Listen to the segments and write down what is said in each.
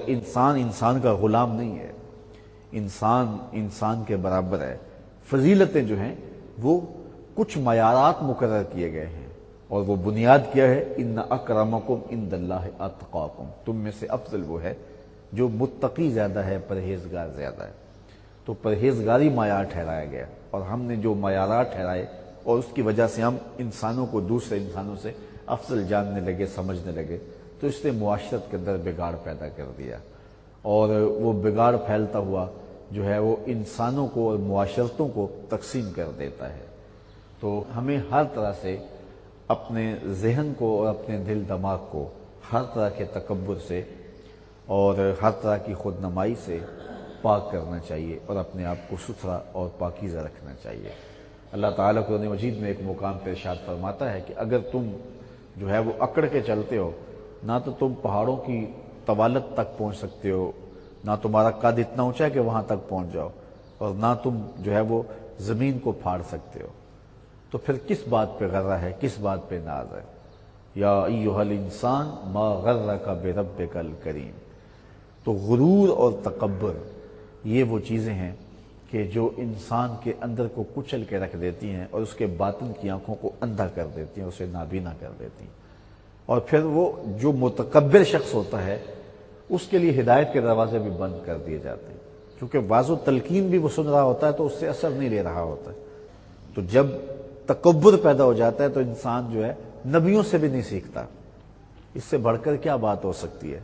انسان انسان کا غلام نہیں ہے، انسان انسان کے برابر ہے۔ فضیلتیں جو ہیں وہ کچھ معیارات مقرر کیے گئے ہیں، اور وہ بنیاد کیا ہے؟ ان اکرمکم عند اللہ اتقاکم، تم میں سے افضل وہ ہے جو متقی زیادہ ہے، پرہیزگار زیادہ ہے۔ تو پرہیزگاری معیار ٹھہرایا گیا، اور ہم نے جو معیارات ٹھہرائے اور اس کی وجہ سے ہم انسانوں کو دوسرے انسانوں سے افضل جاننے لگے، سمجھنے لگے، تو اس نے معاشرت کے اندر بگاڑ پیدا کر دیا، اور وہ بگاڑ پھیلتا ہوا جو ہے وہ انسانوں کو اور معاشرتوں کو تقسیم کر دیتا ہے۔ تو ہمیں ہر طرح سے اپنے ذہن کو اور اپنے دل دماغ کو ہر طرح کے تکبر سے اور ہر طرح کی خود نمائی سے پاک کرنا چاہیے، اور اپنے آپ کو ستھرا اور پاکیزہ رکھنا چاہیے۔ اللہ تعالیٰ قرآن مجید میں ایک مقام پہ ارشاد فرماتا ہے کہ اگر تم جو ہے وہ اکڑ کے چلتے ہو، نہ تو تم پہاڑوں کی طوالت تک پہنچ سکتے ہو، نہ تمہارا قد اتنا اونچا ہے کہ وہاں تک پہنچ جاؤ، اور نہ تم جو ہے وہ زمین کو پھاڑ سکتے ہو، تو پھر کس بات پہ غرہ ہے، کس بات پہ ناز ہے؟ یا ایھا الانسان ما غرک بربک الکریم۔ تو غرور اور تکبر یہ وہ چیزیں ہیں کہ جو انسان کے اندر کو کچل کے رکھ دیتی ہیں، اور اس کے باطن کی آنکھوں کو اندھا کر دیتی ہیں، اسے نابینا کر دیتی ہیں، اور پھر وہ جو متکبر شخص ہوتا ہے اس کے لیے ہدایت کے دروازے بھی بند کر دیے جاتے ہیں، کیونکہ واضح تلقین بھی وہ سن رہا ہوتا ہے تو اس سے اثر نہیں لے رہا ہوتا ہے۔ تو جب تکبر پیدا ہو جاتا ہے تو انسان جو ہے نبیوں سے بھی نہیں سیکھتا۔ اس سے بڑھ کر کیا بات ہو سکتی ہے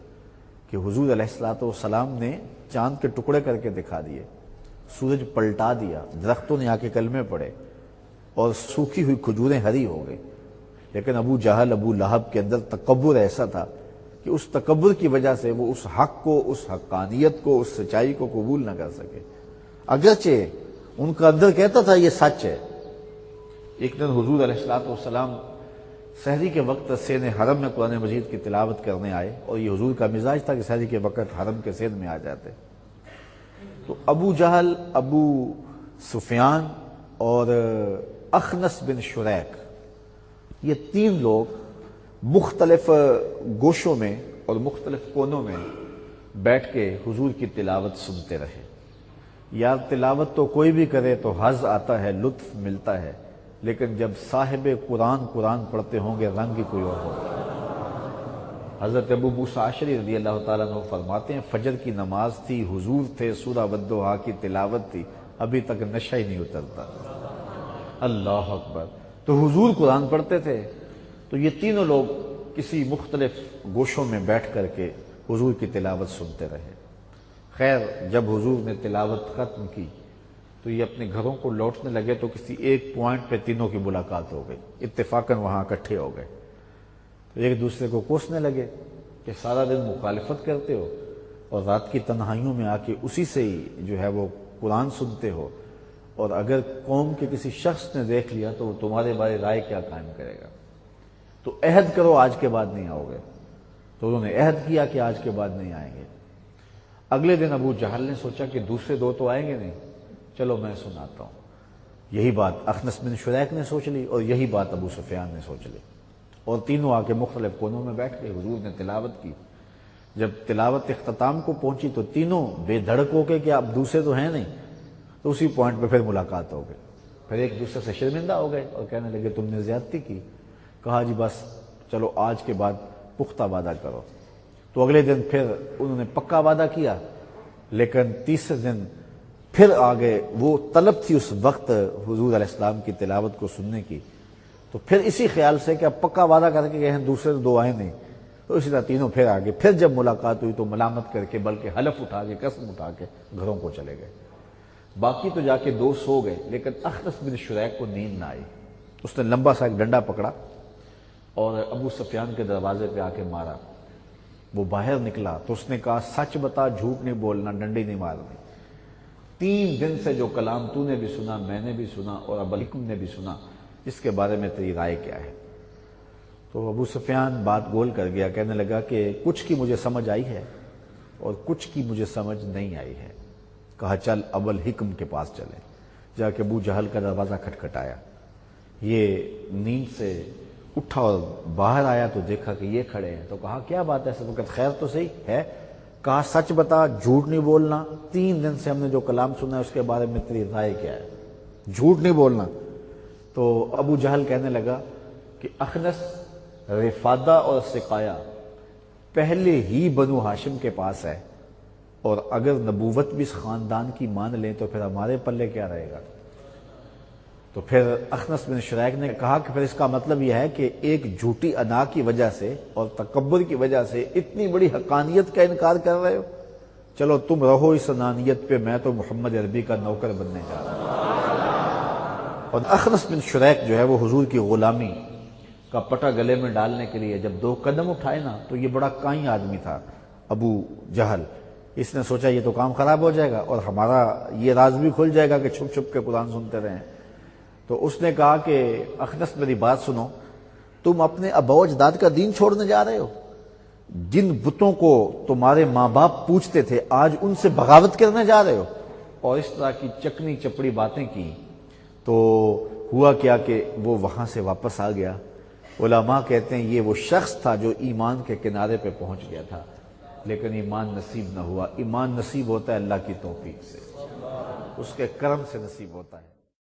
کہ حضور علیہ الصلوۃ والسلام نے چاند کے ٹکڑے کر کے دکھا دیے، سورج پلٹا دیا، درختوں نے آ کے کلمے پڑے، اور سوکھی ہوئی کھجوریں ہری ہو گئی، لیکن ابو جہل ابو لہب کے اندر تکبر ایسا تھا کہ اس تکبر کی وجہ سے وہ اس حق کو، اس حقانیت کو، اس سچائی کو قبول نہ کر سکے، اگرچہ ان کا اندر کہتا تھا یہ سچ ہے۔ ایک دن حضور علیہ الصلوۃ والسلام سحری کے وقت سین حرم میں قرآن مجید کی تلاوت کرنے آئے، اور یہ حضور کا مزاج تھا کہ سحری کے وقت حرم کے سین میں آ جاتے۔ تو ابو جہل، ابو سفیان اور اخنس بن شریک، یہ تین لوگ مختلف گوشوں میں اور مختلف کونوں میں بیٹھ کے حضور کی تلاوت سنتے رہے۔ یار تلاوت تو کوئی بھی کرے تو حظ آتا ہے، لطف ملتا ہے، لیکن جب صاحب قرآن پڑھتے ہوں گے رنگ ہی کوئی اور ہوگا۔ حضرت ابو موسیٰ اشعری رضی اللہ تعالیٰ عنہ فرماتے ہیں فجر کی نماز تھی، حضور تھے، سورہ والضحیٰ کی تلاوت تھی، ابھی تک نشہ ہی نہیں اترتا۔ اللہ اکبر۔ تو حضور قرآن پڑھتے تھے، تو یہ تینوں لوگ کسی مختلف گوشوں میں بیٹھ کر کے حضور کی تلاوت سنتے رہے۔ خیر جب حضور نے تلاوت ختم کی تو یہ اپنے گھروں کو لوٹنے لگے، تو کسی ایک پوائنٹ پہ تینوں کی ملاقات ہو گئی، اتفاقاً وہاں اکٹھے ہو گئے، تو ایک دوسرے کو کوسنے لگے کہ سارا دن مخالفت کرتے ہو اور رات کی تنہائیوں میں آ کے اسی سے ہی جو ہے وہ قرآن سنتے ہو، اور اگر قوم کے کسی شخص نے دیکھ لیا تو وہ تمہارے بارے رائے کیا قائم کرے گا؟ تو عہد کرو آج کے بعد نہیں آؤ گے۔ تو انہوں نے عہد کیا کہ آج کے بعد نہیں آئیں گے۔ اگلے دن ابو جہل نے سوچا کہ دوسرے دو تو آئیں گے نہیں، چلو میں سناتا ہوں۔ یہی بات اخنس بن شریک نے سوچ لی، اور یہی بات ابو سفیان نے سوچ لی، اور تینوں آ کے مختلف کونوں میں بیٹھ کے حضور نے تلاوت کی۔ جب تلاوت اختتام کو پہنچی تو تینوں بے دھڑک ہو کے کہ اب دوسرے تو ہیں نہیں، تو اسی پوائنٹ پہ پھر ملاقات ہو گئی، پھر ایک دوسرے سے شرمندہ ہو گئے اور کہنے لگے تم نے زیادتی کی۔ کہا جی بس چلو آج کے بعد پختہ وعدہ کرو۔ تو اگلے دن پھر انہوں نے پکا وعدہ کیا، لیکن تیسرے دن پھر آگے وہ طلب تھی اس وقت حضور علیہ السلام کی تلاوت کو سننے کی، تو پھر اسی خیال سے کہ اب پکا وعدہ کر کے گئے ہیں، دوسرے دو آئے نہیں، تو اسی طرح تینوں پھر آگے، پھر جب ملاقات ہوئی تو ملامت کر کے بلکہ حلف اٹھا کے، قسم اٹھا کے گھروں کو چلے گئے۔ باقی تو جا کے دو سو گئے، لیکن اخنس بن شریک کو نیند نہ آئی۔ اس نے لمبا سا ایک ڈنڈا پکڑا اور ابو سفیان کے دروازے پہ آ کے مارا۔ وہ باہر نکلا تو اس نے کہا سچ بتا، جھوٹ نہیں بولنا، ڈنڈی نہیں مارنی۔ 3 دن سے جو کلام تو نے بھی سنا، میں نے بھی سنا، اور ابو حکم نے بھی سنا، اس کے بارے میں تیری رائے کیا ہے؟ تو ابو سفیان بات گول کر گیا، کہنے لگا کہ کچھ کی مجھے سمجھ آئی ہے اور کچھ کی مجھے سمجھ نہیں آئی ہے۔ کہا چل ابو الحکم کے پاس چلے۔ جا کے ابو جہل کا دروازہ کھٹکھٹایا، یہ نیند سے اٹھا اور باہر آیا تو دیکھا کہ یہ کھڑے ہیں، تو کہا کیا بات ہے اس وقت، خیر تو صحیح ہے؟ کہا سچ بتا، جھوٹ نہیں بولنا، 3 دن سے ہم نے جو کلام سنا ہے اس کے بارے میں تیری رائے کیا ہے، جھوٹ نہیں بولنا۔ تو ابو جہل کہنے لگا کہ اخنس، رفادہ اور سقایا پہلے ہی بنو ہاشم کے پاس ہے، اور اگر نبوت بھی اس خاندان کی مان لیں تو پھر ہمارے پلے کیا رہے گا۔ تو پھر اخنس بن شریک نے کہا کہ پھر اس کا مطلب یہ ہے کہ ایک جھوٹی انا کی وجہ سے اور تکبر کی وجہ سے اتنی بڑی حقانیت کا انکار کر رہے ہو، چلو تم رہو اس انانیت پہ، میں تو محمد عربی کا نوکر بننے جا رہا ہوں۔ اور اخنس بن شریک جو ہے وہ حضور کی غلامی کا پٹا گلے میں ڈالنے کے لیے جب 2 قدم اٹھائے نا، تو یہ بڑا کائیں آدمی تھا ابو جہل، اس نے سوچا یہ تو کام خراب ہو جائے گا اور ہمارا یہ راز بھی کھل جائے گا کہ چھپ چھپ کے قرآن سنتے رہیں۔ تو اس نے کہا کہ اخنس میری بات سنو، تم اپنے آباء و اجداد کا دین چھوڑنے جا رہے ہو، جن بتوں کو تمہارے ماں باپ پوچھتے تھے آج ان سے بغاوت کرنے جا رہے ہو، اور اس طرح کی چکنی چپڑی باتیں کی۔ تو ہوا کیا کہ وہ وہاں سے واپس آ گیا۔ علماء کہتے ہیں یہ وہ شخص تھا جو ایمان کے کنارے پہ پہنچ گیا تھا، لیکن ایمان نصیب نہ ہوا۔ ایمان نصیب ہوتا ہے اللہ کی توفیق سے، اس کے کرم سے نصیب ہوتا ہے۔